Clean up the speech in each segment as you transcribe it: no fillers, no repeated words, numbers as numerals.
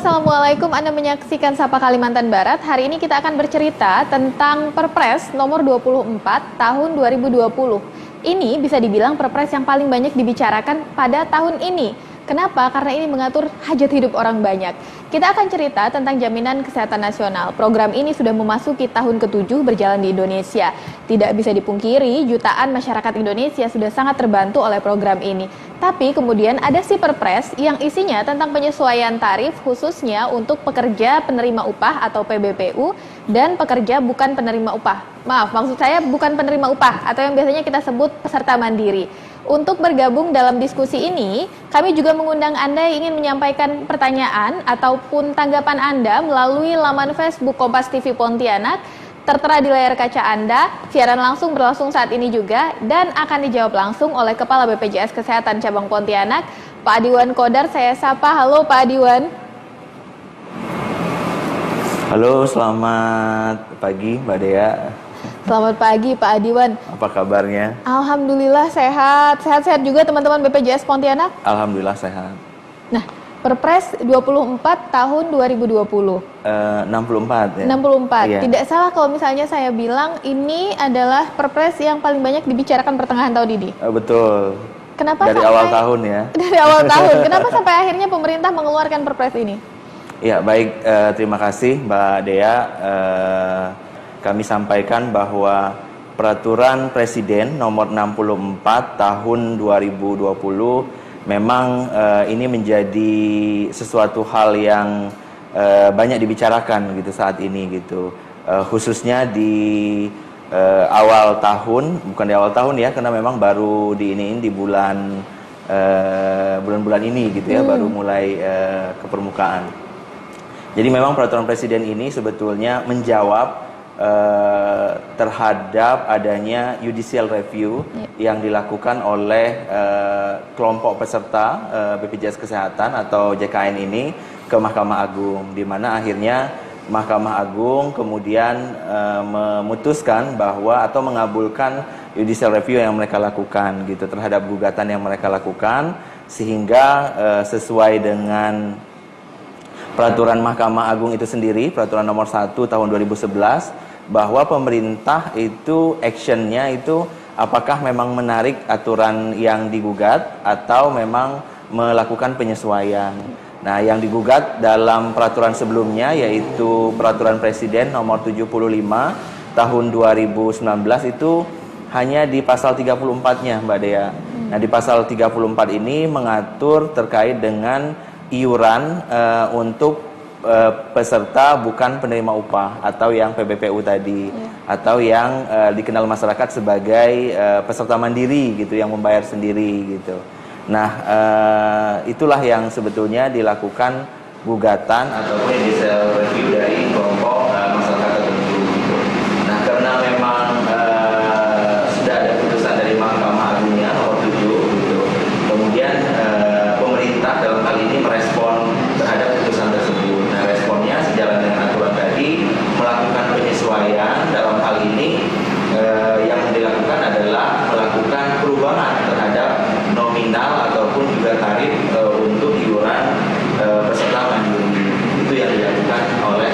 Assalamualaikum, Anda menyaksikan Sapa Kalimantan Barat. Hari ini kita akan bercerita tentang Perpres nomor 24 tahun 2020. Ini bisa dibilang Perpres yang paling banyak dibicarakan pada tahun ini. Kenapa? Karena ini mengatur hajat hidup orang banyak. Kita akan cerita tentang Jaminan Kesehatan Nasional. Program ini sudah memasuki tahun ke-7 berjalan di Indonesia. Tidak bisa dipungkiri, jutaan masyarakat Indonesia sudah sangat terbantu oleh program ini. Tapi kemudian ada si Perpres yang isinya tentang penyesuaian tarif khususnya untuk pekerja penerima upah atau PBPU dan pekerja bukan penerima upah. Maaf, maksud saya bukan penerima upah atau yang biasanya kita sebut peserta mandiri. Untuk bergabung dalam diskusi ini, kami juga mengundang Anda yang ingin menyampaikan pertanyaan ataupun tanggapan Anda melalui laman Facebook Kompas TV Pontianak, tertera di layar kaca Anda. Siaran langsung berlangsung saat ini juga dan akan dijawab langsung oleh Kepala BPJS Kesehatan Cabang Pontianak, Pak Adiwan Kodar. Saya sapa. Halo Pak Adiwan. Halo, selamat pagi Mbak Dea. Selamat pagi Pak Adiwan. Apa kabarnya? Alhamdulillah sehat. Sehat-sehat juga teman-teman BPJS Pontianak? Alhamdulillah sehat. Nah, Perpres 24 tahun 2020. 64 ya? 64. Iya. Tidak salah kalau misalnya saya bilang ini adalah Perpres yang paling banyak dibicarakan pertengahan tahun ini. Betul. Kenapa Dari awal tahun ya? Dari awal tahun. Kenapa sampai akhirnya pemerintah mengeluarkan Perpres ini? Ya, baik. Terima kasih Mbak Dea. Kami sampaikan bahwa Peraturan Presiden nomor 64 tahun 2020 memang ini menjadi sesuatu hal yang banyak dibicarakan gitu saat ini gitu. Khususnya di awal tahun, bukan di awal tahun ya, karena memang baru diiniin di bulan-bulan ini gitu ya, baru mulai ke permukaan. Jadi memang Peraturan Presiden ini sebetulnya menjawab terhadap adanya judicial review yang dilakukan oleh kelompok peserta BPJS Kesehatan atau JKN ini ke Mahkamah Agung, di mana akhirnya Mahkamah Agung kemudian memutuskan bahwa atau mengabulkan judicial review yang mereka lakukan gitu terhadap gugatan yang mereka lakukan, sehingga sesuai dengan peraturan Mahkamah Agung itu sendiri, peraturan nomor 1 tahun 2011, bahwa pemerintah itu actionnya itu apakah memang menarik aturan yang digugat atau memang melakukan penyesuaian. Nah, yang digugat dalam peraturan sebelumnya yaitu Peraturan Presiden nomor 75 tahun 2019 itu hanya di pasal 34-nya Mbak Dea. Nah, di pasal 34 ini mengatur terkait dengan iuran untuk peserta bukan penerima upah atau yang PBPU tadi, atau yang dikenal masyarakat sebagai peserta mandiri gitu, yang membayar sendiri gitu. Nah, itulah yang sebetulnya dilakukan gugatan atau judicial review dari kelompok masyarakat tertentu gitu. Nah, karena memang sudah ada putusan dari Mahkamah Agungnya nomor 7 gitu. Kemudian pemerintah dalam hal ini merespon terhadap putusan tersebut. Nah, responnya sejalan dengan aturan tadi melakukan penyesuaian. Dalam hal ini yang dilakukan adalah melakukan perubahan terhadap nominal ataupun juga tarif untuk iuran peserta mandiri. Itu yang dilakukan oleh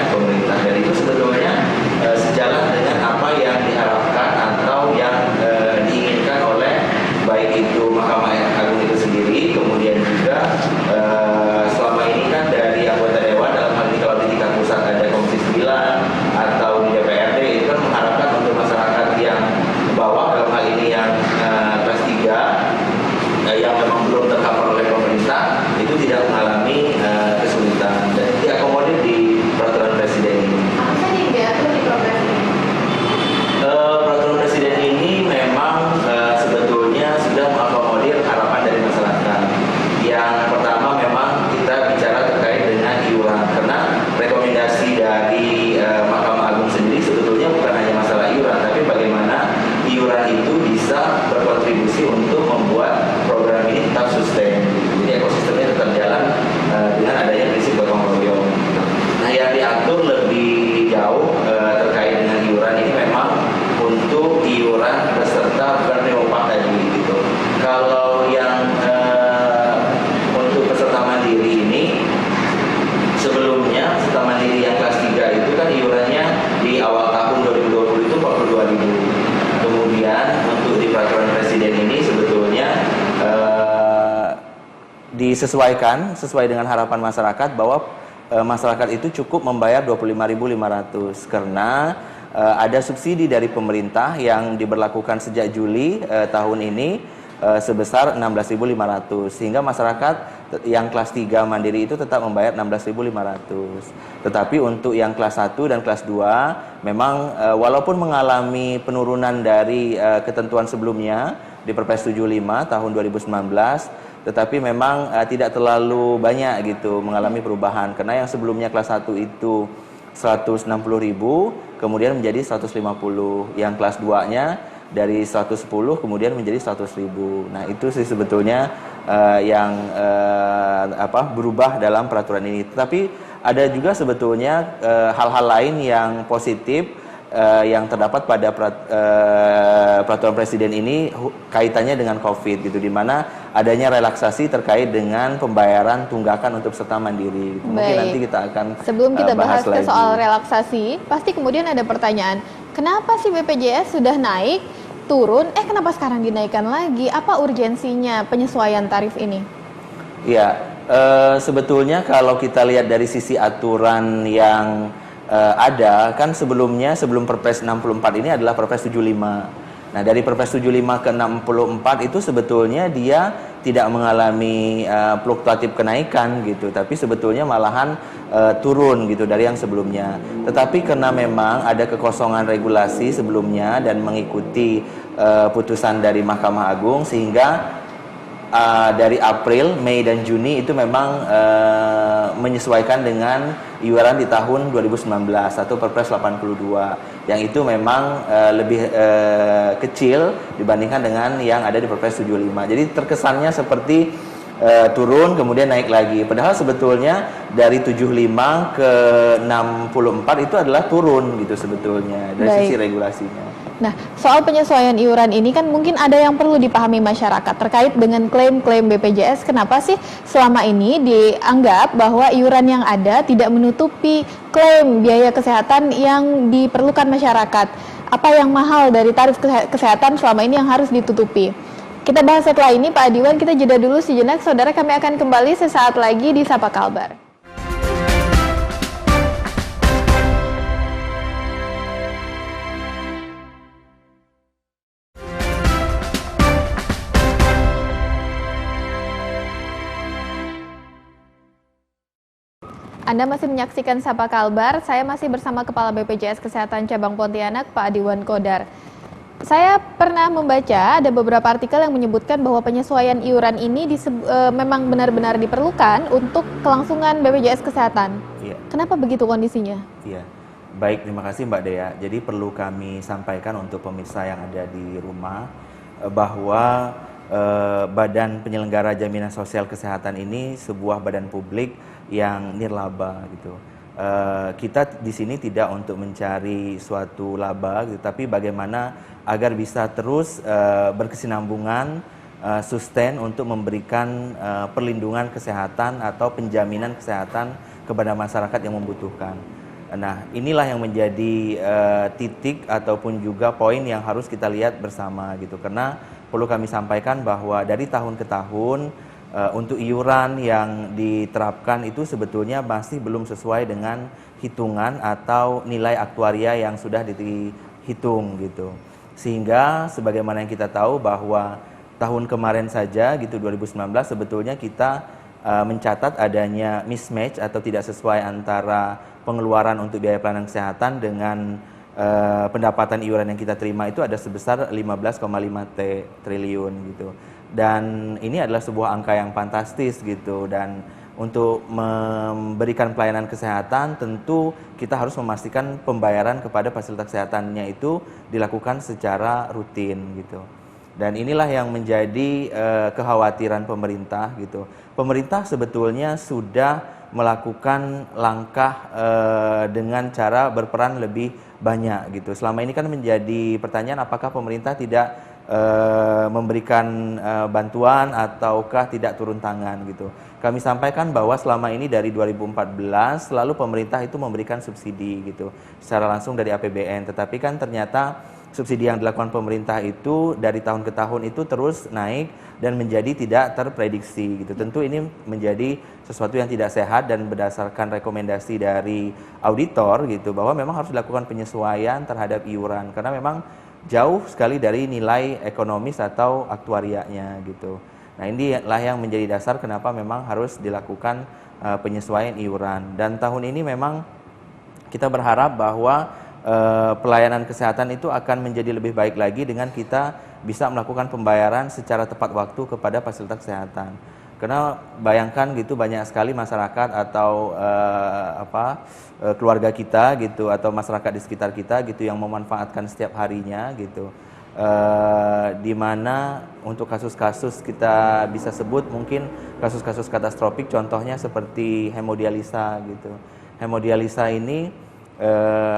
disesuaikan sesuai dengan harapan masyarakat bahwa masyarakat itu cukup membayar 25.500 karena ada subsidi dari pemerintah yang diberlakukan sejak Juli tahun ini sebesar 16.500 sehingga masyarakat yang kelas 3 mandiri itu tetap membayar 16.500. Tetapi untuk yang kelas 1 dan kelas 2 memang walaupun mengalami penurunan dari ketentuan sebelumnya di Perpres 75 tahun 2019, tetapi memang tidak terlalu banyak gitu mengalami perubahan karena yang sebelumnya kelas 1 itu 160.000 kemudian menjadi 150, yang kelas 2-nya dari 110 kemudian menjadi 100.000. Nah, itu sih sebetulnya yang berubah dalam peraturan ini. Tetapi ada juga sebetulnya hal-hal lain yang positif yang terdapat pada peraturan presiden ini kaitannya dengan COVID gitu, di mana adanya relaksasi terkait dengan pembayaran tunggakan untuk peserta mandiri. Mungkin nanti kita akan sebelum kita bahas ke lagi soal relaksasi, pasti kemudian ada pertanyaan, kenapa sih BPJS sudah naik, turun, kenapa sekarang dinaikkan lagi? Apa urgensinya penyesuaian tarif ini? Ya, sebetulnya kalau kita lihat dari sisi aturan yang ada, kan sebelumnya sebelum Perpres 64 ini adalah Perpres 75. Nah, dari Perpres 75 ke 64 itu sebetulnya dia tidak mengalami fluktuatif kenaikan gitu, tapi sebetulnya malahan turun gitu dari yang sebelumnya. Tetapi karena memang ada kekosongan regulasi sebelumnya dan mengikuti putusan dari Mahkamah Agung sehingga dari April, Mei dan Juni itu memang menyesuaikan dengan iuran di tahun 2019 atau Perpres 82 yang itu memang lebih kecil dibandingkan dengan yang ada di Perpres 75. Jadi terkesannya seperti turun kemudian naik lagi. Padahal sebetulnya dari 75 ke 64 itu adalah turun gitu sebetulnya dari sisi regulasinya. Nah, soal penyesuaian iuran ini kan mungkin ada yang perlu dipahami masyarakat terkait dengan klaim-klaim BPJS. Kenapa sih selama ini dianggap bahwa iuran yang ada tidak menutupi klaim biaya kesehatan yang diperlukan masyarakat? Apa yang mahal dari tarif kesehatan selama ini yang harus ditutupi? Kita bahas setelah ini, Pak Adiwan. Kita jeda dulu sejenak. Saudara, kami akan kembali sesaat lagi di Sapa Kalbar. Anda masih menyaksikan Sapa Kalbar, saya masih bersama Kepala BPJS Kesehatan Cabang Pontianak, Pak Adiwan Kodar. Saya pernah membaca ada beberapa artikel yang menyebutkan bahwa penyesuaian iuran ini memang benar-benar diperlukan untuk kelangsungan BPJS Kesehatan. Iya. Kenapa begitu kondisinya? Iya, baik, terima kasih Mbak Dea. Jadi perlu kami sampaikan untuk pemirsa yang ada di rumah bahwa Badan Penyelenggara Jaminan Sosial Kesehatan ini sebuah badan publik yang nirlaba gitu. Kita di sini tidak untuk mencari suatu laba gitu, tapi bagaimana agar bisa terus berkesinambungan, sustain untuk memberikan perlindungan kesehatan atau penjaminan kesehatan kepada masyarakat yang membutuhkan. Nah, inilah yang menjadi titik ataupun juga poin yang harus kita lihat bersama gitu, karena perlu kami sampaikan bahwa dari tahun ke tahun untuk iuran yang diterapkan itu sebetulnya masih belum sesuai dengan hitungan atau nilai aktuaria yang sudah dihitung gitu. Sehingga sebagaimana yang kita tahu bahwa tahun kemarin saja gitu 2019 sebetulnya kita mencatat adanya mismatch atau tidak sesuai antara pengeluaran untuk biaya pelayanan kesehatan dengan pendapatan iuran yang kita terima itu ada sebesar 15,5 triliun gitu. Dan ini adalah sebuah angka yang fantastis gitu, dan untuk memberikan pelayanan kesehatan tentu kita harus memastikan pembayaran kepada fasilitas kesehatannya itu dilakukan secara rutin gitu. Dan inilah yang menjadi kekhawatiran pemerintah gitu. Pemerintah sebetulnya sudah melakukan langkah dengan cara berperan lebih banyak gitu. Selama ini kan menjadi pertanyaan apakah pemerintah tidak memberikan bantuan ataukah tidak turun tangan gitu. Kami sampaikan bahwa selama ini dari 2014 selalu pemerintah itu memberikan subsidi gitu secara langsung dari APBN, tetapi kan ternyata subsidi yang dilakukan pemerintah itu dari tahun ke tahun itu terus naik dan menjadi tidak terprediksi gitu. Tentu ini menjadi sesuatu yang tidak sehat dan berdasarkan rekomendasi dari auditor gitu bahwa memang harus dilakukan penyesuaian terhadap iuran karena memang jauh sekali dari nilai ekonomis atau aktuarianya gitu. Nah, inilah yang menjadi dasar kenapa memang harus dilakukan penyesuaian iuran. Dan tahun ini memang kita berharap bahwa pelayanan kesehatan itu akan menjadi lebih baik lagi dengan kita bisa melakukan pembayaran secara tepat waktu kepada fasilitas kesehatan. Karena bayangkan gitu banyak sekali masyarakat atau keluarga kita gitu atau masyarakat di sekitar kita gitu yang memanfaatkan setiap harinya gitu. Di mana untuk kasus-kasus kita bisa sebut mungkin kasus-kasus katastrofik contohnya seperti hemodialisa gitu. Hemodialisa ini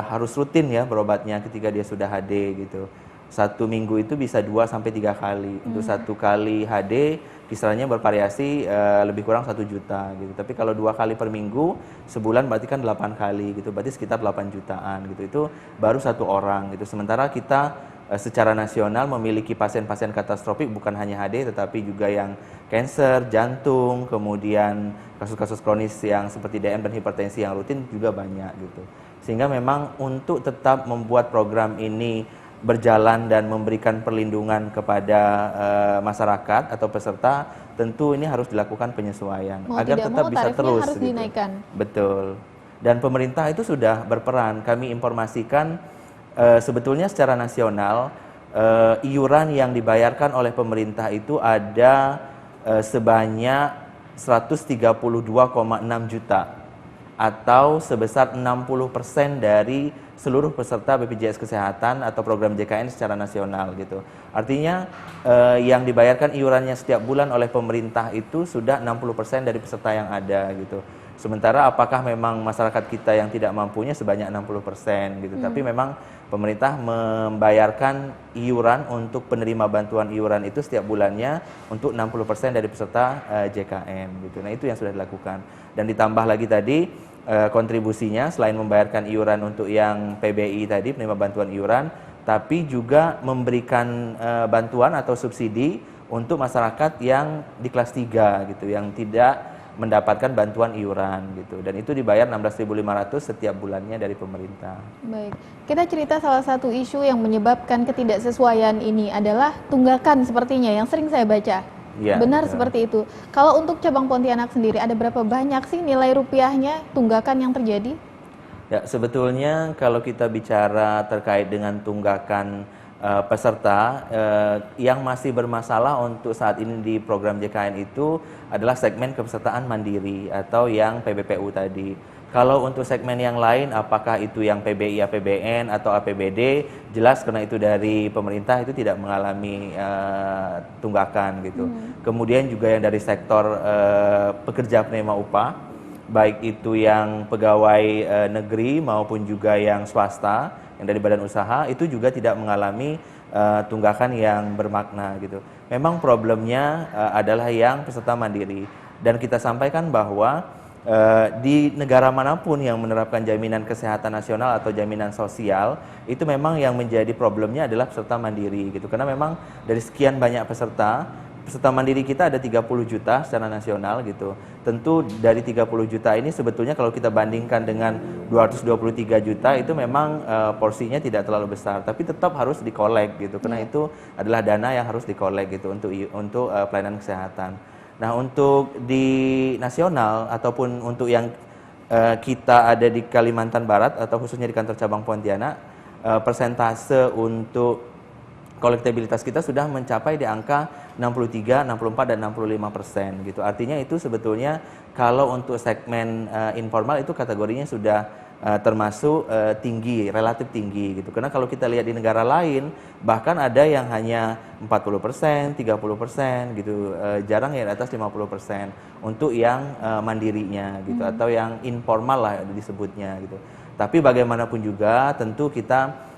harus rutin ya berobatnya ketika dia sudah HD gitu. 1 minggu itu bisa 2 sampai 3 kali. Untuk 1 kali HD kisarannya bervariasi lebih kurang 1 juta gitu. Tapi kalau 2 kali per minggu sebulan berarti kan 8 kali gitu. Berarti sekitar 8 jutaan gitu. Itu baru 1 orang gitu. Sementara kita secara nasional memiliki pasien-pasien katastrofik bukan hanya HD tetapi juga yang kanker, jantung, kemudian kasus-kasus kronis yang seperti DM dan hipertensi yang rutin juga banyak gitu. Sehingga memang untuk tetap membuat program ini berjalan dan memberikan perlindungan kepada masyarakat atau peserta, tentu ini harus dilakukan penyesuaian agar tetap bisa terus harus gitu. dinaikkan. Betul. Dan pemerintah itu sudah berperan. Kami informasikan sebetulnya secara nasional iuran yang dibayarkan oleh pemerintah itu ada sebanyak 132,6 juta atau sebesar 60% dari seluruh peserta BPJS Kesehatan atau program JKN secara nasional gitu. Artinya yang dibayarkan iurannya setiap bulan oleh pemerintah itu sudah 60% dari peserta yang ada gitu. Sementara apakah memang masyarakat kita yang tidak mampunya sebanyak 60% gitu. Tapi memang pemerintah membayarkan iuran untuk penerima bantuan iuran itu setiap bulannya untuk 60% dari peserta JKN gitu. Nah, itu yang sudah dilakukan. Dan ditambah lagi tadi kontribusinya selain membayarkan iuran untuk yang PBI tadi, penerima bantuan iuran, tapi juga memberikan bantuan atau subsidi untuk masyarakat yang di kelas 3 gitu, yang tidak mendapatkan bantuan iuran gitu. Dan itu dibayar 16.500 setiap bulannya dari pemerintah. Baik, kita cerita salah satu isu yang menyebabkan ketidaksesuaian ini adalah tunggakan sepertinya yang sering saya baca. Ya, benar betul. seperti itu. Kalau untuk cabang Pontianak sendiri, ada berapa banyak sih nilai rupiahnya tunggakan yang terjadi? Ya, sebetulnya kalau kita bicara terkait dengan tunggakan peserta yang masih bermasalah untuk saat ini di program JKN itu adalah segmen kepesertaan mandiri atau yang PBPU tadi. Kalau untuk segmen yang lain, apakah itu yang PBI, APBN atau APBD, jelas karena itu dari pemerintah itu tidak mengalami tunggakan gitu. Kemudian juga yang dari sektor pekerja penerima upah, baik itu yang pegawai negeri maupun juga yang swasta, yang dari badan usaha, itu juga tidak mengalami tunggakan yang bermakna gitu. Memang problemnya adalah yang peserta mandiri. Dan kita sampaikan bahwa di negara manapun yang menerapkan jaminan kesehatan nasional atau jaminan sosial, itu memang yang menjadi problemnya adalah peserta mandiri gitu. Karena memang dari sekian banyak peserta mandiri kita ada 30 juta secara nasional gitu. Tentu dari 30 juta ini sebetulnya kalau kita bandingkan dengan 223 juta itu memang porsinya tidak terlalu besar, tapi tetap harus dikolek gitu. Karena itu adalah dana yang harus dikolek gitu untuk pelayanan kesehatan. Nah, untuk di nasional ataupun untuk yang kita ada di Kalimantan Barat atau khususnya di kantor cabang Pontianak, persentase untuk kolektabilitas kita sudah mencapai di angka 63, 64, dan 65% gitu. Artinya itu sebetulnya kalau untuk segmen informal itu kategorinya sudah termasuk tinggi, relatif tinggi gitu. Karena kalau kita lihat di negara lain, bahkan ada yang hanya 40%, 30% gitu, jarang yang di atas 50% untuk yang mandirinya gitu, atau yang informal lah disebutnya gitu. Tapi bagaimanapun juga tentu kita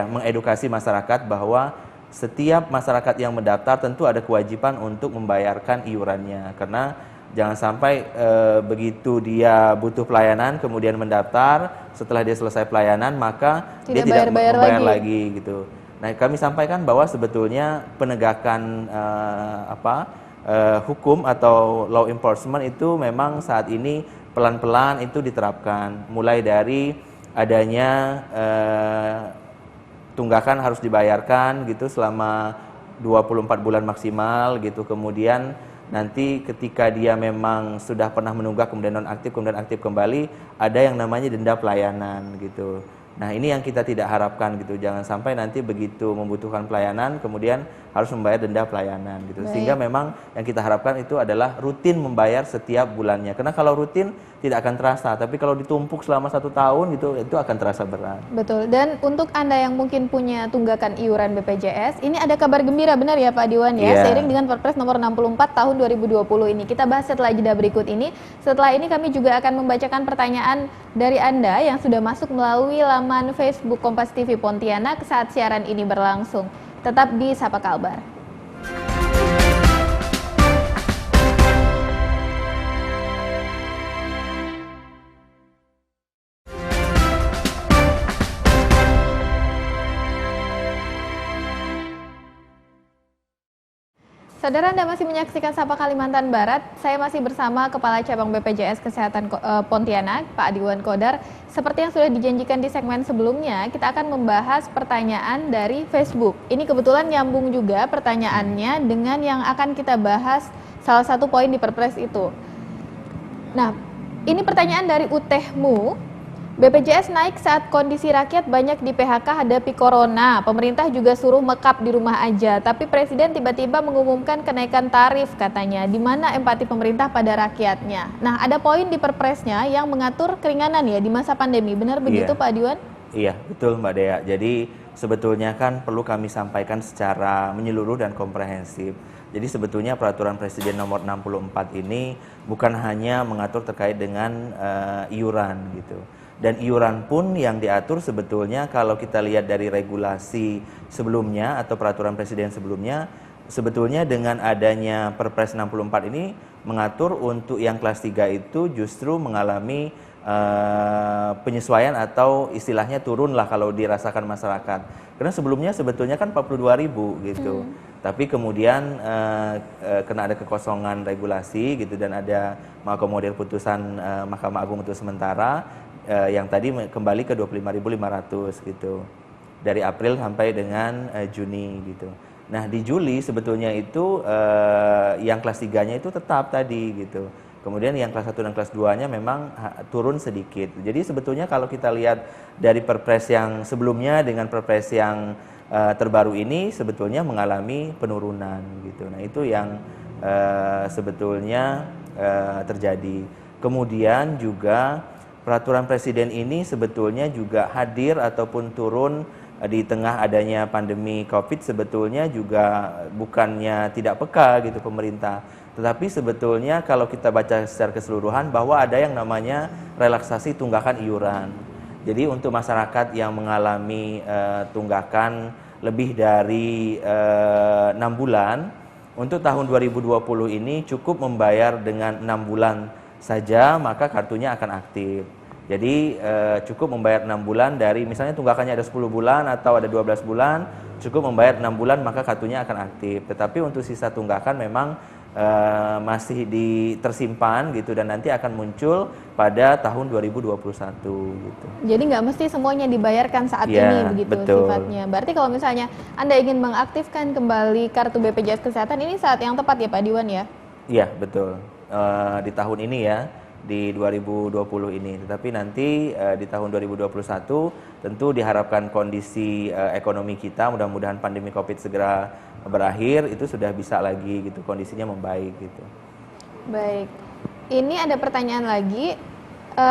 mengedukasi masyarakat bahwa setiap masyarakat yang mendaftar tentu ada kewajiban untuk membayarkan iurannya, karena Jangan sampai begitu dia butuh pelayanan kemudian mendaftar, setelah dia selesai pelayanan maka dia tidak membayar lagi gitu. Nah, kami sampaikan bahwa sebetulnya penegakan hukum atau law enforcement itu memang saat ini pelan-pelan itu diterapkan, mulai dari adanya tunggakan harus dibayarkan gitu selama 24 bulan maksimal gitu. Kemudian nanti ketika dia memang sudah pernah menunggak kemudian nonaktif kemudian aktif kembali, ada yang namanya denda pelayanan gitu. Nah, ini yang kita tidak harapkan gitu. Jangan sampai nanti begitu membutuhkan pelayanan kemudian harus membayar denda pelayanan gitu. Baik. Sehingga memang yang kita harapkan itu adalah rutin membayar setiap bulannya. Karena kalau rutin tidak akan terasa, tapi kalau ditumpuk selama 1 tahun gitu, itu akan terasa berat. Betul. Dan untuk Anda yang mungkin punya tunggakan iuran BPJS, ini ada kabar gembira, benar ya Pak Diwan ya? Yeah. Seiring dengan Perpres nomor 64 tahun 2020 ini. Kita bahas setelah jeda berikut ini. Setelah ini kami juga akan membacakan pertanyaan dari Anda yang sudah masuk melalui laman Facebook Kompas TV Pontianak saat siaran ini berlangsung. Tetap di Sapa Kalbar. Saudara, Anda masih menyaksikan Sapa Kalimantan Barat. Saya masih bersama Kepala Cabang BPJS Kesehatan Pontianak, Pak Adiwan Kodar. Seperti yang sudah dijanjikan di segmen sebelumnya, kita akan membahas pertanyaan dari Facebook. Ini kebetulan nyambung juga pertanyaannya dengan yang akan kita bahas salah satu poin di Perpres itu. Nah, ini pertanyaan dari Utehmu. BPJS naik saat kondisi rakyat banyak di PHK hadapi corona. Pemerintah juga suruh mekap di rumah aja. Tapi Presiden tiba-tiba mengumumkan kenaikan tarif katanya. Di mana empati pemerintah pada rakyatnya? Nah, ada poin di Perpresnya yang mengatur keringanan ya di masa pandemi. Benar begitu Pak Diwan? Iya, betul Mbak Dea. Jadi sebetulnya kan perlu kami sampaikan secara menyeluruh dan komprehensif. Jadi sebetulnya peraturan Presiden nomor 64 ini bukan hanya mengatur terkait dengan iuran gitu. Dan iuran pun yang diatur sebetulnya kalau kita lihat dari regulasi sebelumnya atau peraturan presiden sebelumnya, sebetulnya dengan adanya Perpres 64 ini mengatur untuk yang kelas 3 itu justru mengalami penyesuaian atau istilahnya turun lah kalau dirasakan masyarakat. Karena sebelumnya sebetulnya kan 42.000 gitu. Tapi kemudian kena ada kekosongan regulasi gitu dan ada mengakomodir putusan Mahkamah Agung untuk sementara yang tadi kembali ke 25.500 gitu. Dari April sampai dengan Juni gitu. Nah, di Juli sebetulnya itu yang kelas 3-nya itu tetap tadi gitu. Kemudian yang kelas 1 dan kelas 2-nya memang turun sedikit. Jadi sebetulnya kalau kita lihat dari Perpres yang sebelumnya dengan Perpres yang terbaru ini sebetulnya mengalami penurunan gitu. Nah, itu yang sebetulnya terjadi. Kemudian juga peraturan presiden ini sebetulnya juga hadir ataupun turun di tengah adanya pandemi COVID, sebetulnya juga bukannya tidak peka gitu pemerintah. Tetapi sebetulnya kalau kita baca secara keseluruhan bahwa ada yang namanya relaksasi tunggakan iuran. Jadi untuk masyarakat yang mengalami tunggakan lebih dari 6 bulan, untuk tahun 2020 ini cukup membayar dengan 6 bulan saja maka kartunya akan aktif. Jadi cukup membayar 6 bulan dari misalnya tunggakannya ada 10 bulan atau ada 12 bulan, cukup membayar 6 bulan maka kartunya akan aktif. Tetapi untuk sisa tunggakan memang masih tersimpan gitu dan nanti akan muncul pada tahun 2021 gitu. Jadi nggak mesti semuanya dibayarkan saat ini begitu betul. Sifatnya. Berarti kalau misalnya Anda ingin mengaktifkan kembali kartu BPJS Kesehatan ini saat yang tepat ya Pak Diwan ya? Iya, betul. Di tahun ini ya, di 2020 ini. Tetapi nanti di tahun 2021 tentu diharapkan kondisi ekonomi kita, mudah-mudahan pandemi COVID segera berakhir, itu sudah bisa lagi gitu, kondisinya membaik gitu. Baik, ini ada pertanyaan lagi,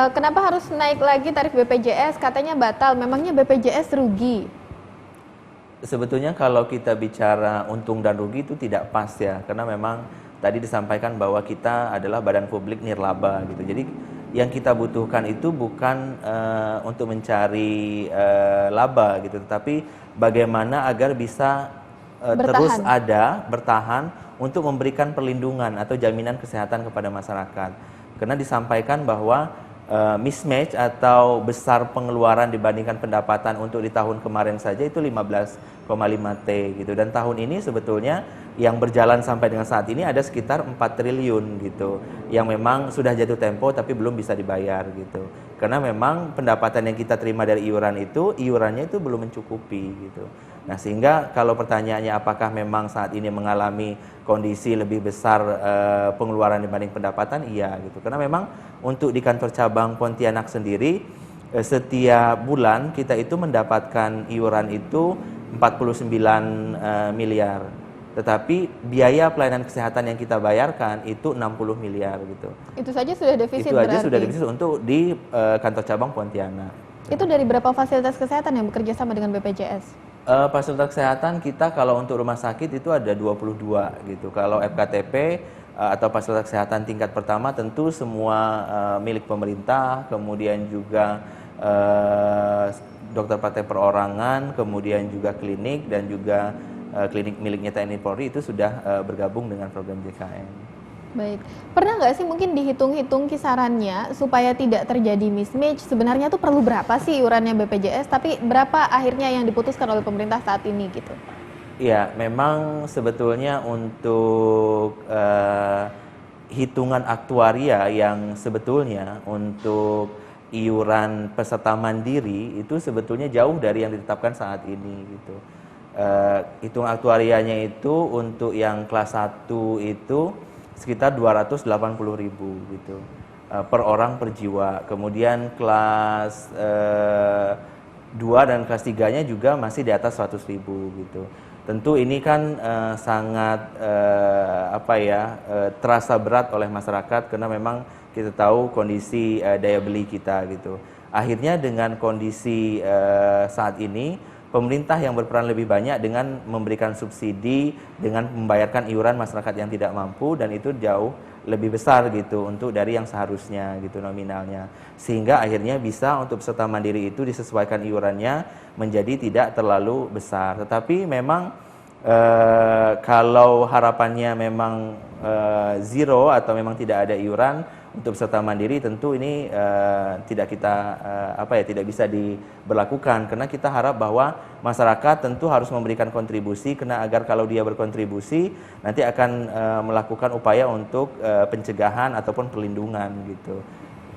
kenapa harus naik lagi tarif BPJS? Katanya batal, memangnya BPJS rugi? Sebetulnya kalau kita bicara untung dan rugi itu tidak pas ya, karena memang tadi disampaikan bahwa kita adalah badan publik nirlaba gitu. Jadi yang kita butuhkan itu bukan untuk mencari laba gitu, tetapi bagaimana agar bisa terus ada bertahan untuk memberikan perlindungan atau jaminan kesehatan kepada masyarakat. Karena disampaikan bahwa mismatch atau besar pengeluaran dibandingkan pendapatan untuk di tahun kemarin saja itu 15,5 T gitu, dan tahun ini sebetulnya yang berjalan sampai dengan saat ini ada sekitar 4 triliun gitu yang memang sudah jatuh tempo tapi belum bisa dibayar gitu, karena memang pendapatan yang kita terima dari iuran itu iurannya itu belum mencukupi gitu. Nah, sehingga kalau pertanyaannya apakah memang saat ini mengalami kondisi lebih besar pengeluaran dibanding pendapatan, iya gitu. Karena memang untuk di kantor cabang Pontianak sendiri setiap bulan kita itu mendapatkan iuran itu 49 miliar. Tetapi biaya pelayanan kesehatan yang kita bayarkan itu 60 miliar gitu. Itu saja sudah defisit Itu aja berarti. sudah defisit untuk di kantor cabang Pontianak. Itu dari berapa fasilitas kesehatan yang bekerja sama dengan BPJS? Fasilitas kesehatan kita kalau untuk rumah sakit itu ada 22 gitu. Kalau FKTP atau fasilitas kesehatan tingkat pertama tentu semua milik pemerintah, kemudian juga dokter praktek perorangan, kemudian juga klinik dan juga klinik miliknya TNI Polri itu sudah bergabung dengan program JKN. Baik, pernah nggak sih mungkin dihitung-hitung kisarannya supaya tidak terjadi mismatch? Sebenarnya tuh perlu berapa sih iurannya BPJS, tapi berapa akhirnya yang diputuskan oleh pemerintah saat ini gitu? Ya, memang sebetulnya untuk hitungan aktuaria yang sebetulnya untuk iuran peserta mandiri itu sebetulnya jauh dari yang ditetapkan saat ini gitu. Hitung aktuarianya itu untuk yang kelas 1 itu sekitar 280.000 gitu per orang per jiwa. Kemudian kelas 2 dan kelas 3-nya juga masih di atas 100.000 gitu. Tentu ini kan sangat terasa berat oleh masyarakat karena memang kita tahu kondisi daya beli kita gitu. Akhirnya dengan kondisi saat ini pemerintah yang berperan lebih banyak dengan memberikan subsidi, dengan membayarkan iuran masyarakat yang tidak mampu, dan itu jauh lebih besar gitu untuk dari yang seharusnya gitu nominalnya. Sehingga akhirnya bisa untuk peserta mandiri itu disesuaikan iurannya menjadi tidak terlalu besar. Tetapi memang kalau harapannya memang zero atau memang tidak ada iuran untuk peserta mandiri, tentu ini tidak bisa diberlakukan, karena kita harap bahwa masyarakat tentu harus memberikan kontribusi, karena agar kalau dia berkontribusi nanti akan melakukan upaya untuk pencegahan ataupun perlindungan gitu.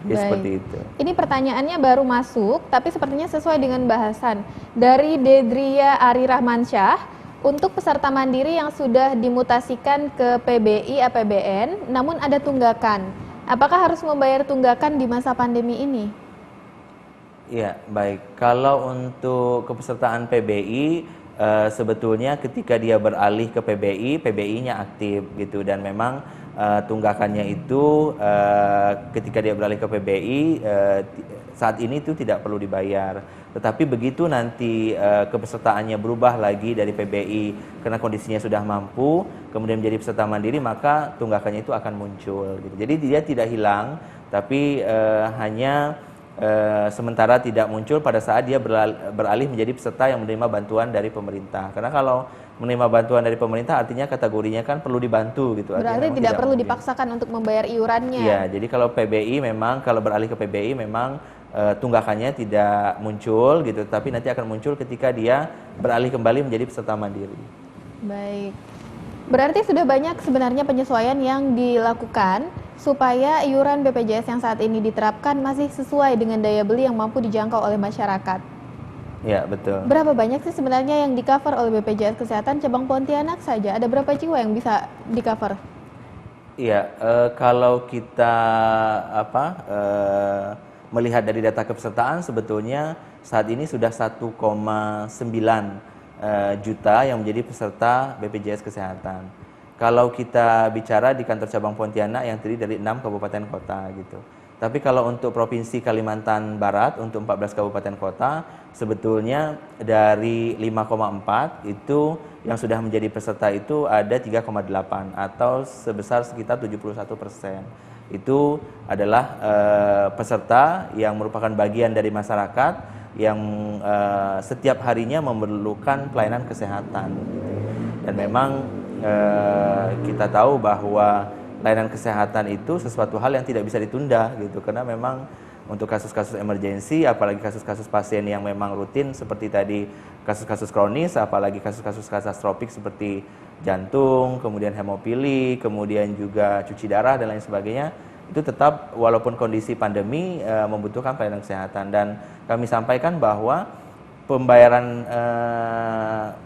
Ya, seperti itu. Ini pertanyaannya baru masuk, tapi sepertinya sesuai dengan bahasan dari Dedria Ari Rahmansyah. Untuk peserta mandiri yang sudah dimutasikan ke PBI APBN, namun ada tunggakan, apakah harus membayar tunggakan di masa pandemi ini? Ya, baik. Kalau untuk kepesertaan PBI, sebetulnya ketika dia beralih ke PBI, PBI-nya aktif gitu, dan memang tunggakannya itu ketika dia beralih ke PBI saat ini itu tidak perlu dibayar. Tetapi begitu nanti kepesertaannya berubah lagi dari PBI karena kondisinya sudah mampu, kemudian menjadi peserta mandiri, maka tunggakannya itu akan muncul gitu. Jadi dia tidak hilang, tapi hanya sementara tidak muncul pada saat dia beralih menjadi peserta yang menerima bantuan dari pemerintah. Karena kalau menerima bantuan dari pemerintah artinya kategorinya kan perlu dibantu gitu. Berarti tidak perlu dipaksakan untuk membayar iurannya. Iya, jadi kalau PBI memang, kalau beralih ke PBI memang tunggakannya tidak muncul gitu, tapi nanti akan muncul ketika dia beralih kembali menjadi peserta mandiri. Baik. Berarti sudah banyak sebenarnya penyesuaian yang dilakukan supaya iuran BPJS yang saat ini diterapkan masih sesuai dengan daya beli yang mampu dijangkau oleh masyarakat. Ya, betul. Berapa banyak sih sebenarnya yang di-cover oleh BPJS Kesehatan cabang Pontianak saja? Ada berapa jiwa yang bisa di-cover? Iya, kalau kita melihat dari data kepesertaan, sebetulnya saat ini sudah 1,9 juta yang menjadi peserta BPJS Kesehatan. Kalau kita bicara di kantor cabang Pontianak yang terdiri dari 6 kabupaten kota gitu. Tapi kalau untuk Provinsi Kalimantan Barat, untuk 14 kabupaten kota, sebetulnya dari 5,4 itu yang sudah menjadi peserta itu ada 3,8 atau sebesar sekitar 71%. Itu adalah peserta yang merupakan bagian dari masyarakat yang setiap harinya memerlukan pelayanan kesehatan. Dan memang kita tahu bahwa layanan kesehatan itu sesuatu hal yang tidak bisa ditunda gitu, karena memang untuk kasus-kasus emergensi, apalagi kasus-kasus pasien yang memang rutin seperti tadi kasus-kasus kronis, apalagi kasus-kasus katastrofik seperti jantung, kemudian hemofili, kemudian juga cuci darah dan lain sebagainya, itu tetap walaupun kondisi pandemi membutuhkan pelayanan kesehatan. Dan kami sampaikan bahwa pembayaran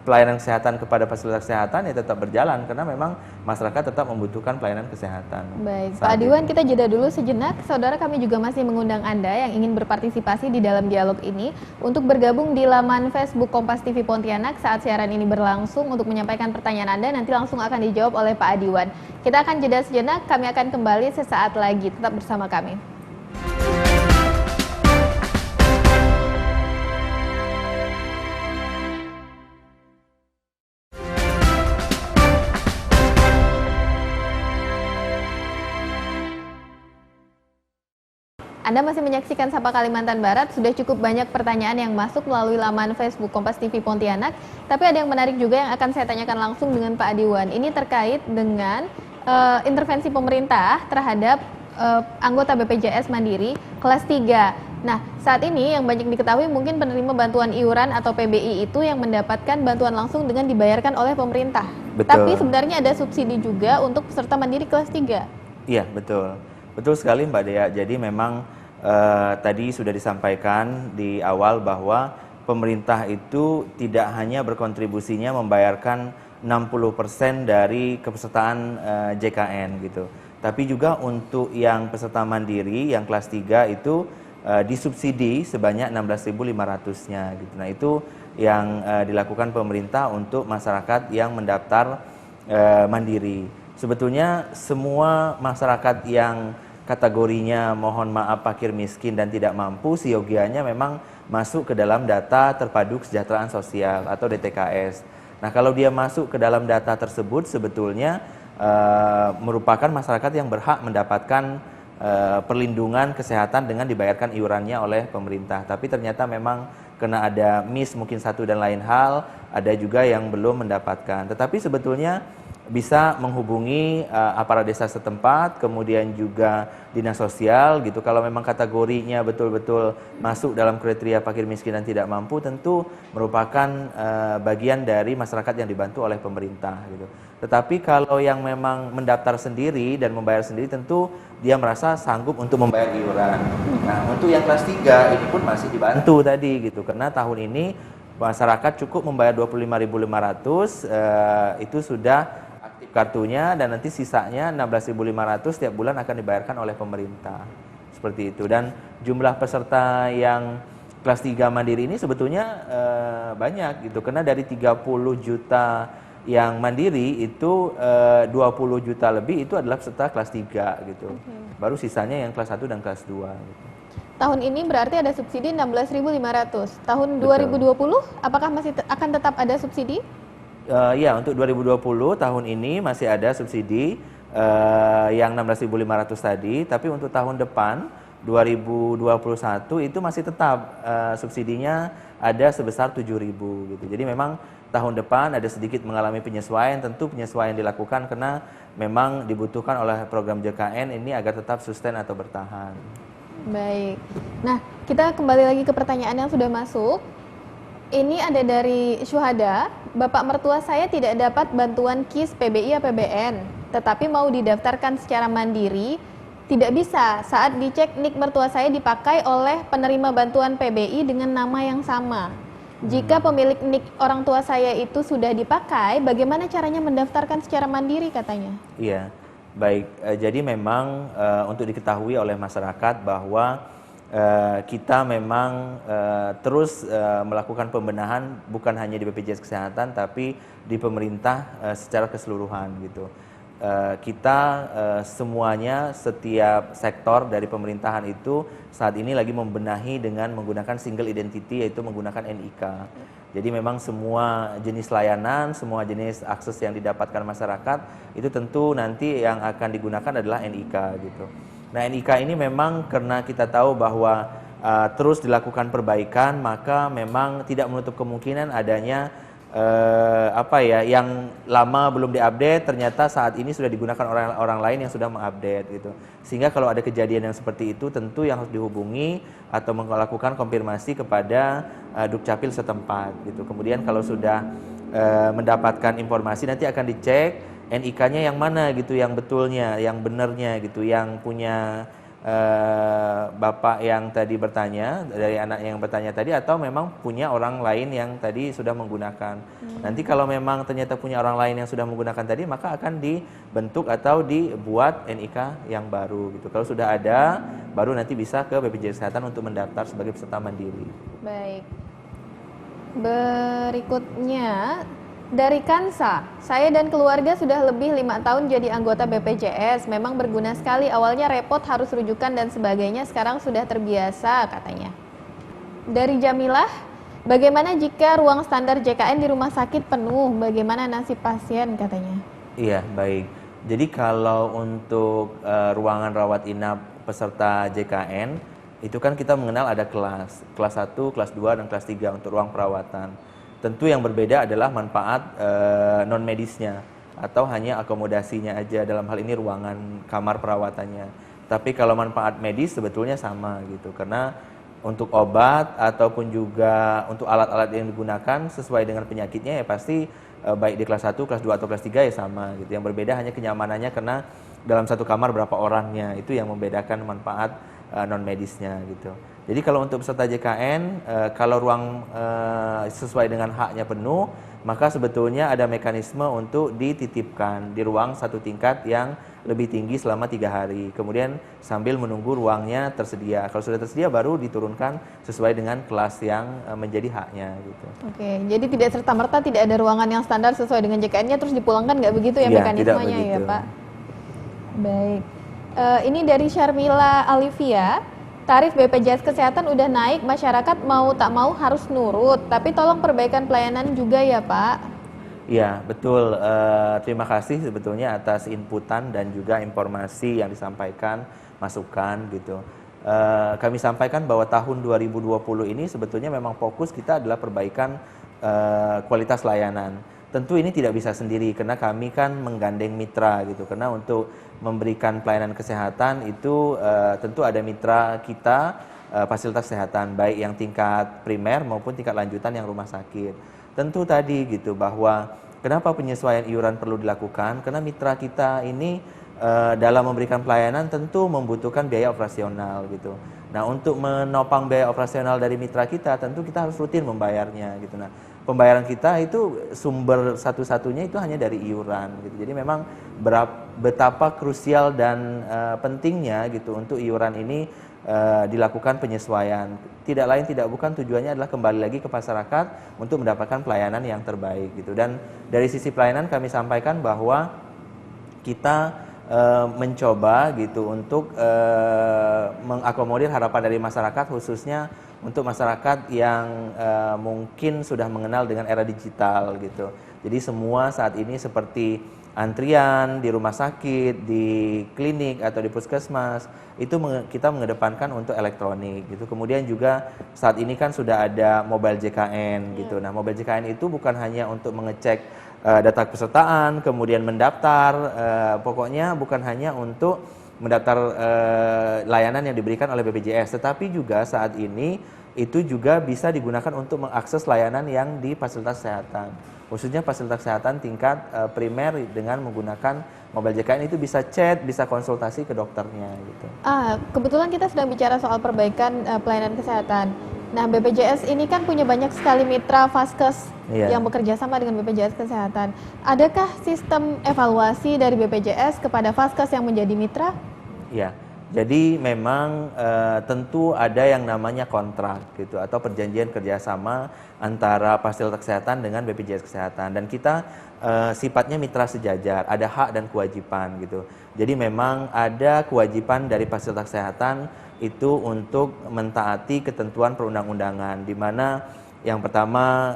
pelayanan kesehatan kepada fasilitas kesehatan ya tetap berjalan karena memang masyarakat tetap membutuhkan pelayanan kesehatan. Baik, Pak Adiwan, kita jeda dulu sejenak. Saudara, kami juga masih mengundang Anda yang ingin berpartisipasi di dalam dialog ini untuk bergabung di laman Facebook Kompas TV Pontianak saat siaran ini berlangsung untuk menyampaikan pertanyaan Anda, nanti langsung akan dijawab oleh Pak Adiwan. Kita akan jeda sejenak, kami akan kembali sesaat lagi. Tetap bersama kami. Anda masih menyaksikan Sapa Kalimantan Barat. Sudah cukup banyak pertanyaan yang masuk melalui laman Facebook Kompas TV Pontianak. Tapi ada yang menarik juga yang akan saya tanyakan langsung dengan Pak Adiwan. Ini terkait dengan intervensi pemerintah terhadap anggota BPJS Mandiri kelas 3. Nah, saat ini yang banyak diketahui mungkin penerima bantuan iuran atau PBI itu yang mendapatkan bantuan langsung dengan dibayarkan oleh pemerintah. Betul. Tapi sebenarnya ada subsidi juga untuk peserta mandiri kelas 3. Iya, betul. Betul sekali Mbak Dea. Jadi memang tadi sudah disampaikan di awal bahwa pemerintah itu tidak hanya berkontribusinya membayarkan 60% dari kepesertaan JKN gitu. Tapi juga untuk yang peserta mandiri yang kelas 3 itu disubsidi sebanyak 16.500-nya gitu. Nah, itu yang dilakukan pemerintah untuk masyarakat yang mendaftar mandiri. Sebetulnya semua masyarakat yang kategorinya mohon maaf fakir miskin dan tidak mampu, siogianya memang masuk ke dalam data terpadu kesejahteraan sosial atau DTKS. Nah, kalau dia masuk ke dalam data tersebut sebetulnya merupakan masyarakat yang berhak mendapatkan perlindungan kesehatan dengan dibayarkan iurannya oleh pemerintah. Tapi ternyata memang kena ada miss mungkin satu dan lain hal, ada juga yang belum mendapatkan. Tetapi sebetulnya bisa menghubungi aparat desa setempat, kemudian juga dinas sosial gitu. Kalau memang kategorinya betul-betul masuk dalam kriteria fakir miskin dan tidak mampu, tentu merupakan bagian dari masyarakat yang dibantu oleh pemerintah gitu. Tetapi kalau yang memang mendaftar sendiri dan membayar sendiri, tentu dia merasa sanggup untuk membayar iuran. Nah, untuk yang kelas 3 ini pun masih dibantu tadi gitu, karena tahun ini masyarakat cukup membayar 25.500, itu sudah kartunya, dan nanti sisanya 16.500 setiap bulan akan dibayarkan oleh pemerintah. Seperti itu. Dan jumlah peserta yang kelas 3 mandiri ini sebetulnya banyak gitu. Karena dari 30 juta yang mandiri itu 20 juta lebih itu adalah peserta kelas 3 gitu. Baru sisanya yang kelas 1 dan kelas 2 gitu. Tahun ini berarti ada subsidi 16.500. Tahun 2020 apakah masih akan tetap ada subsidi? Ya, untuk 2020 tahun ini masih ada subsidi yang 16.500 tadi, tapi untuk tahun depan 2021 itu masih tetap subsidinya ada sebesar 7.000 gitu. Jadi memang tahun depan ada sedikit mengalami penyesuaian, tentu penyesuaian dilakukan karena memang dibutuhkan oleh program JKN ini agar tetap sustain atau bertahan. Baik. Nah, kita kembali lagi ke pertanyaan yang sudah masuk. Ini ada dari Syuhada, Bapak mertua saya tidak dapat bantuan KIS PBI APBN, tetapi mau didaftarkan secara mandiri, tidak bisa. Saat dicek NIK mertua saya dipakai oleh penerima bantuan PBI dengan nama yang sama. Jika pemilik NIK orang tua saya itu sudah dipakai, bagaimana caranya mendaftarkan secara mandiri katanya? Iya, baik. Jadi memang untuk diketahui oleh masyarakat bahwa kita memang terus melakukan pembenahan bukan hanya di BPJS Kesehatan tapi di pemerintah secara keseluruhan gitu. Kita semuanya, setiap sektor dari pemerintahan itu saat ini lagi membenahi dengan menggunakan single identity, yaitu menggunakan NIK. Jadi memang semua jenis layanan, semua jenis akses yang didapatkan masyarakat itu tentu nanti yang akan digunakan adalah NIK gitu. Nah, NIK ini memang karena kita tahu bahwa terus dilakukan perbaikan, maka memang tidak menutup kemungkinan adanya apa ya, yang lama belum diupdate ternyata saat ini sudah digunakan orang lain yang sudah mengupdate gitu. Sehingga kalau ada kejadian yang seperti itu tentu yang harus dihubungi atau melakukan konfirmasi kepada Dukcapil setempat gitu. Kemudian kalau sudah mendapatkan informasi nanti akan dicek NIK-nya yang mana gitu, yang betulnya, yang benernya gitu, yang punya bapak yang tadi bertanya, dari anak yang bertanya tadi, atau memang punya orang lain yang tadi sudah menggunakan. Nanti kalau memang ternyata punya orang lain yang sudah menggunakan tadi, maka akan dibentuk atau dibuat NIK yang baru gitu. Kalau sudah ada, baru nanti bisa ke BPJS Kesehatan untuk mendaftar sebagai peserta mandiri. Baik. Berikutnya dari Kansa, saya dan keluarga sudah lebih 5 tahun jadi anggota BPJS. Memang berguna sekali, awalnya repot harus rujukan dan sebagainya, sekarang sudah terbiasa katanya. Dari Jamilah, bagaimana jika ruang standar JKN di rumah sakit penuh, bagaimana nasib pasien katanya? Iya, baik. Jadi kalau untuk ruangan rawat inap peserta JKN, itu kan kita mengenal ada kelas 1, kelas 2, dan kelas 3 untuk ruang perawatan. Tentu yang berbeda adalah manfaat non medisnya atau hanya akomodasinya aja, dalam hal ini ruangan kamar perawatannya. Tapi kalau manfaat medis sebetulnya sama gitu, karena untuk obat ataupun juga untuk alat-alat yang digunakan sesuai dengan penyakitnya ya pasti baik di kelas 1, kelas 2 atau kelas 3 ya sama gitu. Yang berbeda hanya kenyamanannya, karena dalam satu kamar berapa orangnya, itu yang membedakan manfaat non medisnya gitu. Jadi kalau untuk peserta JKN, kalau ruang sesuai dengan haknya penuh, maka sebetulnya ada mekanisme untuk dititipkan di ruang satu tingkat yang lebih tinggi selama 3 hari. Kemudian sambil menunggu ruangnya tersedia. Kalau sudah tersedia baru diturunkan sesuai dengan kelas yang menjadi haknya gitu. Oke, jadi tidak serta-merta tidak ada ruangan yang standar sesuai dengan JKN-nya terus dipulangkan, nggak begitu ya mekanismenya ya Pak? Baik. Ini dari Syarmila Alivia. Tarif BPJS Kesehatan udah naik, masyarakat mau tak mau harus nurut, tapi tolong perbaikan pelayanan juga ya Pak. Iya, betul. Terima kasih sebetulnya atas inputan dan juga informasi yang disampaikan, masukan gitu. Kami sampaikan bahwa tahun 2020 ini sebetulnya memang fokus kita adalah perbaikan kualitas layanan. Tentu ini tidak bisa sendiri karena kami kan menggandeng mitra gitu. Karena untuk memberikan pelayanan kesehatan itu tentu ada mitra kita, fasilitas kesehatan baik yang tingkat primer maupun tingkat lanjutan yang rumah sakit. Tentu tadi gitu bahwa kenapa penyesuaian iuran perlu dilakukan, karena mitra kita ini dalam memberikan pelayanan tentu membutuhkan biaya operasional gitu. Nah, untuk menopang biaya operasional dari mitra kita tentu kita harus rutin membayarnya gitu. Nah, pembayaran kita itu sumber satu-satunya itu hanya dari iuran gitu. Jadi memang betapa krusial dan pentingnya gitu untuk iuran ini dilakukan penyesuaian. Tidak lain tidak bukan tujuannya adalah kembali lagi ke masyarakat untuk mendapatkan pelayanan yang terbaik gitu. Dan dari sisi pelayanan kami sampaikan bahwa kita mencoba gitu untuk mengakomodir harapan dari masyarakat, khususnya untuk masyarakat yang mungkin sudah mengenal dengan era digital gitu. Jadi semua saat ini seperti antrian di rumah sakit, di klinik atau di puskesmas itu kita mengedepankan untuk elektronik gitu. Kemudian juga saat ini kan sudah ada mobile JKN gitu. Nah, mobile JKN itu bukan hanya untuk mengecek data pesertaan, kemudian mendaftar, pokoknya bukan hanya untuk mendaftar layanan yang diberikan oleh BPJS, tetapi juga saat ini itu juga bisa digunakan untuk mengakses layanan yang di fasilitas kesehatan, khususnya fasilitas kesehatan tingkat primer dengan menggunakan mobile JKN itu bisa chat, bisa konsultasi ke dokternya gitu. Kebetulan kita sedang bicara soal perbaikan pelayanan kesehatan. Nah, BPJS ini kan punya banyak sekali mitra Vaskes yang bekerja sama dengan BPJS Kesehatan. Adakah sistem evaluasi dari BPJS kepada Vaskes yang menjadi mitra? Iya, jadi memang tentu ada yang namanya kontrak gitu atau perjanjian kerjasama antara fasilitas kesehatan dengan BPJS Kesehatan, dan kita sifatnya mitra sejajar, ada hak dan kewajiban gitu. Jadi memang ada kewajiban dari fasilitas kesehatan itu untuk mentaati ketentuan perundang-undangan, di mana yang pertama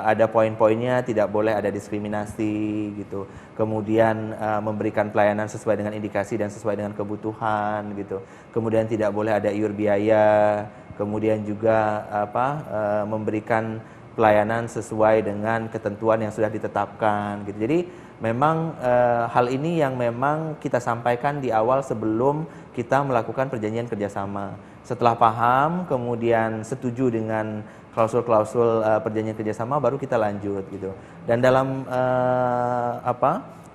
ada poin-poinnya, tidak boleh ada diskriminasi gitu. Kemudian memberikan pelayanan sesuai dengan indikasi dan sesuai dengan kebutuhan gitu. Kemudian tidak boleh ada iur biaya. Kemudian juga memberikan pelayanan sesuai dengan ketentuan yang sudah ditetapkan gitu. Jadi memang hal ini yang memang kita sampaikan di awal sebelum kita melakukan perjanjian kerjasama. Setelah paham, kemudian setuju dengan klausul-klausul perjanjian kerjasama, baru kita lanjut gitu. Dan dalam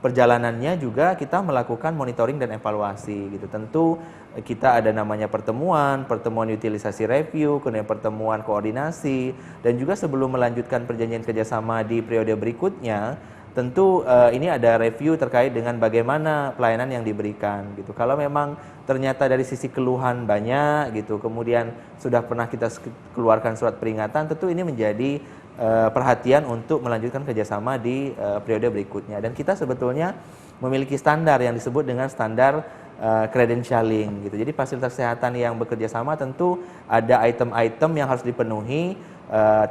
perjalanannya juga kita melakukan monitoring dan evaluasi gitu. Tentu kita ada namanya pertemuan utilisasi review, kemudian pertemuan koordinasi, dan juga sebelum melanjutkan perjanjian kerjasama di periode berikutnya, tentu ini ada review terkait dengan bagaimana pelayanan yang diberikan gitu. Kalau memang ternyata dari sisi keluhan banyak gitu, kemudian sudah pernah kita keluarkan surat peringatan, tentu ini menjadi perhatian untuk melanjutkan kerjasama di periode berikutnya. Dan kita sebetulnya memiliki standar yang disebut dengan standar credentialing gitu. Jadi fasilitas kesehatan yang bekerja sama tentu ada item-item yang harus dipenuhi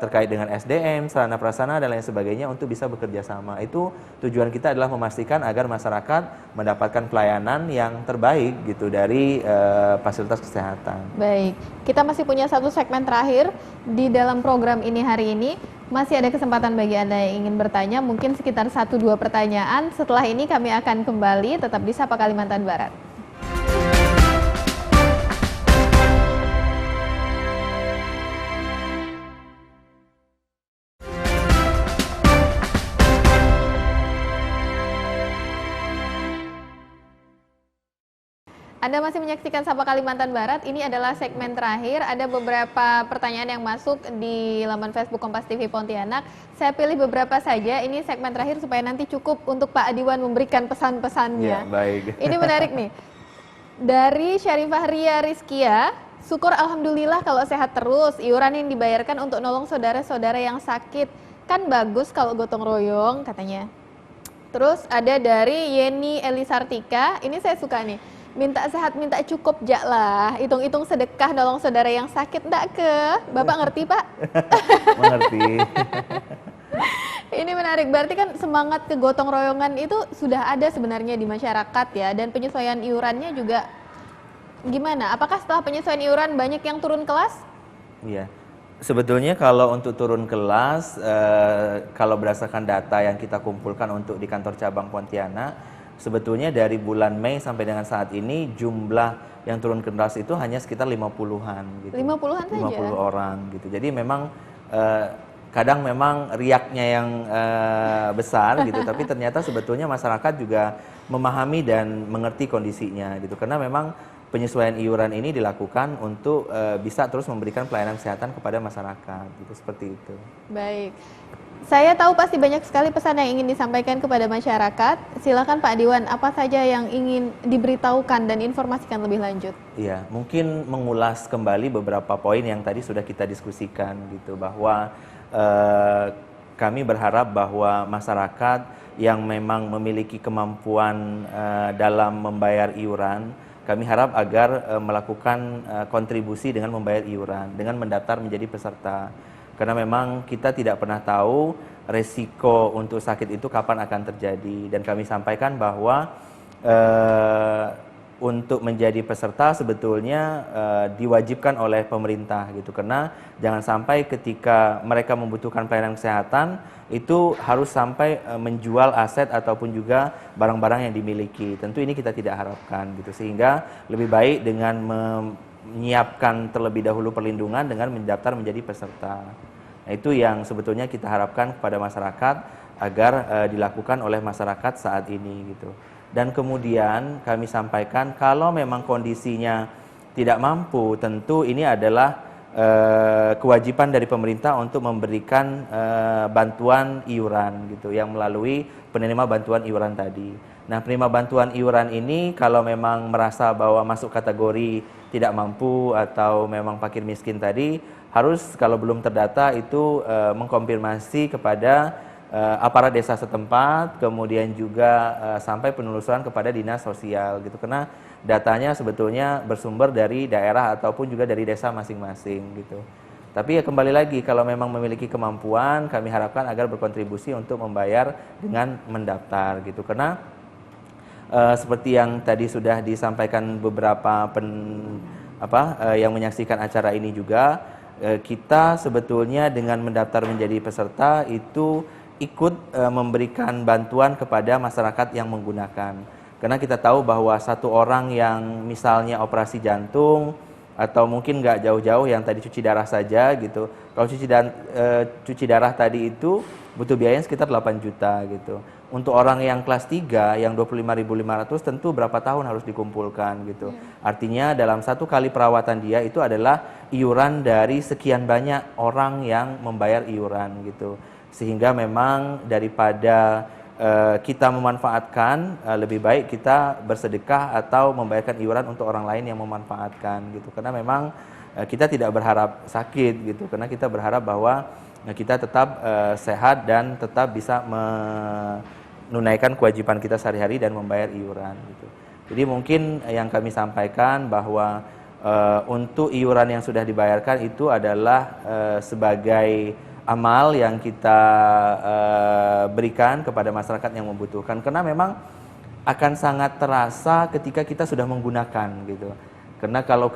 terkait dengan SDM, sarana prasarana dan lain sebagainya untuk bisa bekerja sama. Itu tujuan kita adalah memastikan agar masyarakat mendapatkan pelayanan yang terbaik gitu dari fasilitas kesehatan. Baik, kita masih punya satu segmen terakhir di dalam program ini hari ini. Masih ada kesempatan bagi Anda yang ingin bertanya, mungkin sekitar 1-2 pertanyaan. Setelah ini kami akan kembali tetap di Sapa Kalimantan Barat. Anda masih menyaksikan Sapa Kalimantan Barat. Ini adalah segmen terakhir. Ada beberapa pertanyaan yang masuk di laman Facebook Kompas TV Pontianak. Saya pilih beberapa saja. Ini segmen terakhir supaya nanti cukup untuk Pak Adiwan memberikan pesan-pesannya. Ya, baik. Ini menarik nih. Dari Syarifah Ria Rizkia, syukur alhamdulillah kalau sehat terus. Iuran yang dibayarkan untuk nolong saudara-saudara yang sakit kan bagus kalau gotong royong katanya. Terus ada dari Yeni Elisartika. Ini saya suka nih. Minta sehat, minta cukup jak lah. Hitung-hitung sedekah nolong saudara yang sakit, ndak ke? Bapak ngerti, Pak? Mengerti. Ini menarik, berarti kan semangat kegotong royongan itu sudah ada sebenarnya di masyarakat ya. Dan penyesuaian iurannya juga gimana? Apakah setelah penyesuaian iuran banyak yang turun kelas? Iya. Sebetulnya kalau untuk turun kelas, kalau berdasarkan data yang kita kumpulkan untuk di kantor cabang Pontianak, sebetulnya dari bulan Mei sampai dengan saat ini jumlah yang turun ke kelas itu hanya sekitar 50-an gitu. 50-an saja? 50 orang gitu. Jadi memang kadang memang riaknya yang besar gitu, tapi ternyata sebetulnya masyarakat juga memahami dan mengerti kondisinya gitu. Karena memang penyesuaian iuran ini dilakukan untuk bisa terus memberikan pelayanan kesehatan kepada masyarakat gitu, seperti itu. Baik. Saya tahu pasti banyak sekali pesan yang ingin disampaikan kepada masyarakat. Silakan Pak Adiwan, apa saja yang ingin diberitahukan dan informasikan lebih lanjut? Iya, mungkin mengulas kembali beberapa poin yang tadi sudah kita diskusikan gitu, bahwa kami berharap bahwa masyarakat yang memang memiliki kemampuan dalam membayar iuran, kami harap agar melakukan kontribusi dengan membayar iuran, dengan mendaftar menjadi peserta. Karena memang kita tidak pernah tahu resiko untuk sakit itu kapan akan terjadi. Dan kami sampaikan bahwa untuk menjadi peserta sebetulnya diwajibkan oleh pemerintah gitu. Karena jangan sampai ketika mereka membutuhkan pelayanan kesehatan itu harus sampai menjual aset ataupun juga barang-barang yang dimiliki. Tentu ini kita tidak harapkan gitu. Sehingga lebih baik dengan menyiapkan terlebih dahulu perlindungan dengan mendaftar menjadi peserta. Nah, itu yang sebetulnya kita harapkan kepada masyarakat agar dilakukan oleh masyarakat saat ini gitu. Dan kemudian kami sampaikan kalau memang kondisinya tidak mampu, tentu ini adalah kewajiban dari pemerintah untuk memberikan bantuan iuran gitu yang melalui penerima bantuan iuran tadi. Nah, penerima bantuan iuran ini kalau memang merasa bahwa masuk kategori tidak mampu atau memang fakir miskin tadi, harus kalau belum terdata itu mengkonfirmasi kepada aparat desa setempat, kemudian juga sampai penelusuran kepada dinas sosial gitu. Karena datanya sebetulnya bersumber dari daerah ataupun juga dari desa masing-masing gitu. Tapi ya kembali lagi, kalau memang memiliki kemampuan, kami harapkan agar berkontribusi untuk membayar dengan mendaftar gitu. Karena seperti yang tadi sudah disampaikan beberapa yang menyaksikan acara ini juga, kita sebetulnya dengan mendaftar menjadi peserta itu ikut memberikan bantuan kepada masyarakat yang menggunakan. Karena kita tahu bahwa satu orang yang misalnya operasi jantung atau mungkin nggak jauh-jauh yang tadi cuci darah saja gitu. Kalau cuci darah tadi itu butuh biaya sekitar 8 juta gitu. Untuk orang yang kelas 3 yang 25.500 tentu berapa tahun harus dikumpulkan gitu. Artinya dalam satu kali perawatan dia itu adalah iuran dari sekian banyak orang yang membayar iuran gitu. Sehingga memang daripada kita memanfaatkan, lebih baik kita bersedekah atau membayarkan iuran untuk orang lain yang memanfaatkan gitu. Karena memang kita tidak berharap sakit gitu, karena kita berharap bahwa kita tetap sehat dan tetap bisa menunaikan kewajiban kita sehari-hari dan membayar iuran gitu. Jadi mungkin yang kami sampaikan bahwa untuk iuran yang sudah dibayarkan itu adalah sebagai amal yang kita berikan kepada masyarakat yang membutuhkan, karena memang akan sangat terasa ketika kita sudah menggunakan gitu. Karena kalau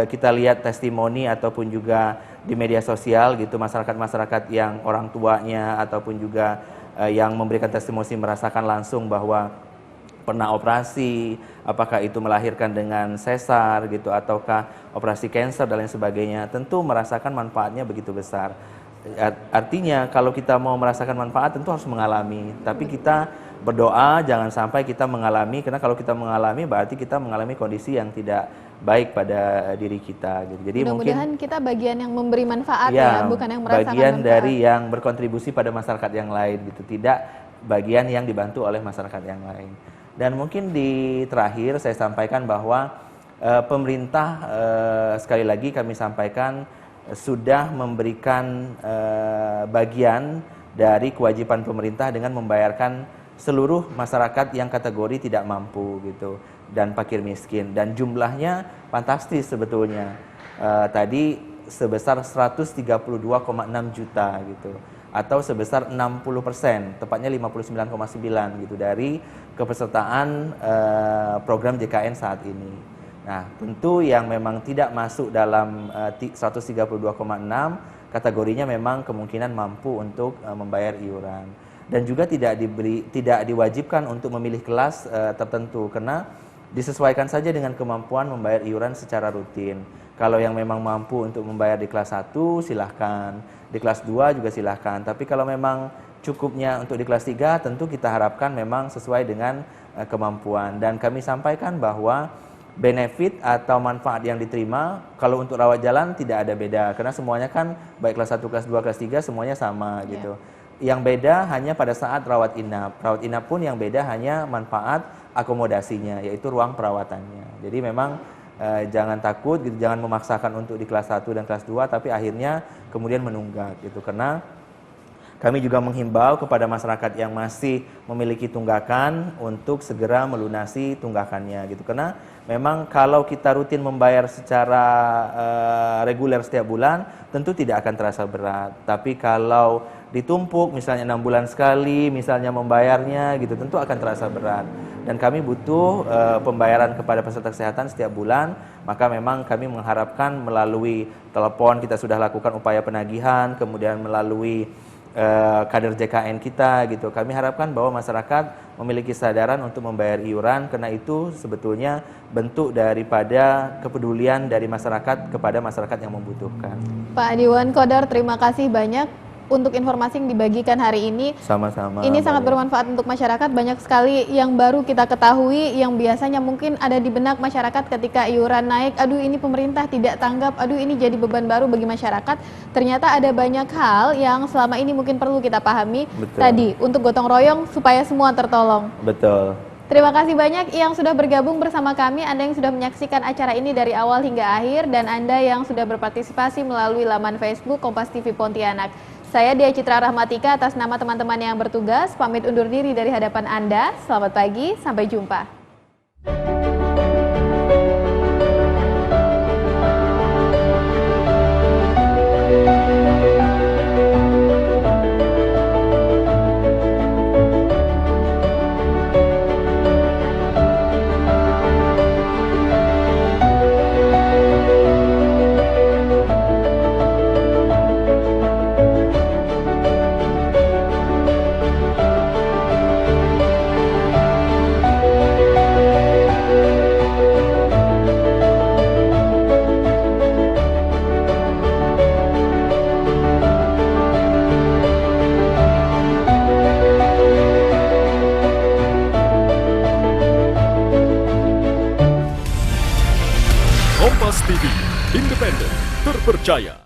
kita lihat testimoni ataupun juga di media sosial gitu, masyarakat-masyarakat yang orang tuanya ataupun juga yang memberikan testimoni merasakan langsung bahwa pernah operasi, apakah itu melahirkan dengan sesar gitu ataukah operasi kanker dan lain sebagainya, tentu merasakan manfaatnya begitu besar. Artinya kalau kita mau merasakan manfaat tentu harus mengalami, tapi kita berdoa jangan sampai kita mengalami, karena kalau kita mengalami berarti kita mengalami kondisi yang tidak baik pada diri kita gitu. Jadi mudah-mudahan kita bagian yang memberi manfaat ya, bukan yang merasakan bagian manfaat. dari yang berkontribusi pada masyarakat yang lain gitu, tidak bagian yang dibantu oleh masyarakat yang lain. Dan mungkin di terakhir saya sampaikan bahwa pemerintah sekali lagi kami sampaikan sudah memberikan bagian dari kewajiban pemerintah dengan membayarkan seluruh masyarakat yang kategori tidak mampu gitu dan fakir miskin, dan jumlahnya fantastis sebetulnya. Tadi sebesar 132,6 juta gitu, atau sebesar 60%, tepatnya 59,9 gitu dari kepesertaan program JKN saat ini. Nah, tentu yang memang tidak masuk dalam 132,6 kategorinya memang kemungkinan mampu untuk membayar iuran, dan juga tidak diwajibkan untuk memilih kelas tertentu, karena disesuaikan saja dengan kemampuan membayar iuran secara rutin. Kalau yang memang mampu untuk membayar di kelas 1 silahkan, di kelas 2 juga silahkan, tapi kalau memang cukupnya untuk di kelas 3 tentu kita harapkan memang sesuai dengan kemampuan. Dan kami sampaikan bahwa benefit atau manfaat yang diterima kalau untuk rawat jalan tidak ada beda, karena semuanya kan baik kelas 1, kelas 2, kelas 3 semuanya sama gitu. Yang beda hanya pada saat rawat inap. Rawat inap pun yang beda hanya manfaat akomodasinya, yaitu ruang perawatannya. Jadi memang jangan takut gitu, jangan memaksakan untuk di kelas 1 dan kelas 2 tapi akhirnya kemudian menunggak gitu. Karena kami juga menghimbau kepada masyarakat yang masih memiliki tunggakan untuk segera melunasi tunggakannya gitu. Karena memang kalau kita rutin membayar secara reguler setiap bulan tentu tidak akan terasa berat. Tapi kalau ditumpuk misalnya 6 bulan sekali misalnya membayarnya gitu, tentu akan terasa berat. Dan kami butuh pembayaran kepada peserta kesehatan setiap bulan, maka memang kami mengharapkan melalui telepon kita sudah lakukan upaya penagihan, kemudian melalui kader JKN kita gitu. Kami harapkan bahwa masyarakat memiliki kesadaran untuk membayar iuran, karena itu sebetulnya bentuk daripada kepedulian dari masyarakat kepada masyarakat yang membutuhkan. Pak Adiwan Kodar, terima kasih banyak untuk informasi yang dibagikan hari ini. Sama-sama. Ini sangat bermanfaat untuk masyarakat. Banyak sekali yang baru kita ketahui, yang biasanya mungkin ada di benak masyarakat ketika iuran naik. Aduh, ini pemerintah tidak tanggap. Aduh, ini jadi beban baru bagi masyarakat. Ternyata ada banyak hal yang selama ini mungkin perlu kita pahami. Betul. Tadi untuk gotong royong supaya semua tertolong. Betul. Terima kasih banyak yang sudah bergabung bersama kami, Anda yang sudah menyaksikan acara ini dari awal hingga akhir, dan Anda yang sudah berpartisipasi melalui laman Facebook Kompas TV Pontianak. Saya Dia Citra Rahmatika atas nama teman-teman yang bertugas, pamit undur diri dari hadapan Anda. Selamat pagi, sampai jumpa. Kompas TV, independen, terpercaya.